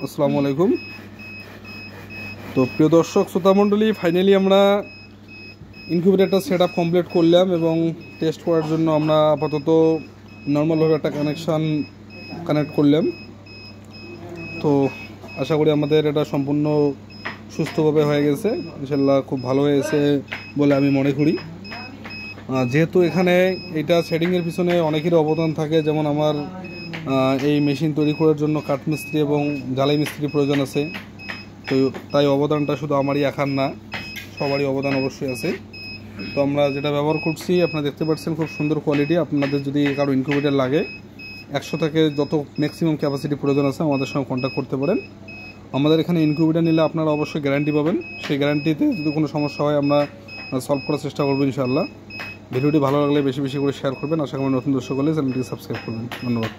আসসালামু আলাইকুম। তো প্রিয় দর্শক শ্রোতা মণ্ডলী, ফাইনালি আমরা ইনকিউবেটরটা সেট আপ কমপ্লিট করলাম এবং টেস্ট করার জন্য আমরা আপাতত নর্মালভাবে একটা কানেক্ট করলাম। তো আশা করি আমাদের এটা সম্পূর্ণ সুস্থভাবে হয়ে গেছে, ইনশাল্লাহ খুব ভালো হয়েছে বলে আমি মনে করি। যেহেতু এখানে এটা সেটিংয়ের পিছনে অনেকেরই অবদান থাকে, যেমন আমার এই মেশিন তৈরি করার জন্য কাঠমিস্ত্রি এবং জ্বালাই মিস্ত্রি প্রয়োজন আছে। তো তাই অবদানটা শুধু আমারই একার না, সবারই অবদান অবশ্যই আছে। তো আমরা যেটা ব্যবহার করছি আপনারা দেখতে পাচ্ছেন, খুব সুন্দর কোয়ালিটি। আপনাদের যদি কারো ইনকিউবেটর লাগে 100 থেকে যত ম্যাক্সিমাম ক্যাপাসিটি প্রয়োজন আছে আমাদের সঙ্গে কন্ট্যাক্ট করতে পারেন। আমাদের এখানে ইনকিউবেটর নিলে আপনারা অবশ্যই গ্যারান্টি পাবেন। সেই গ্যারান্টিতে যদি কোনো সমস্যা হয় আমরা সলভ করার চেষ্টা করবো ইনশাআল্লাহ। ভিডিওটি ভালো লাগলে বেশি বেশি করে শেয়ার করবেন। আশা করি নতুন দর্শক হলে চ্যানেলটিকে সাবস্ক্রাইব করবেন। ধন্যবাদ।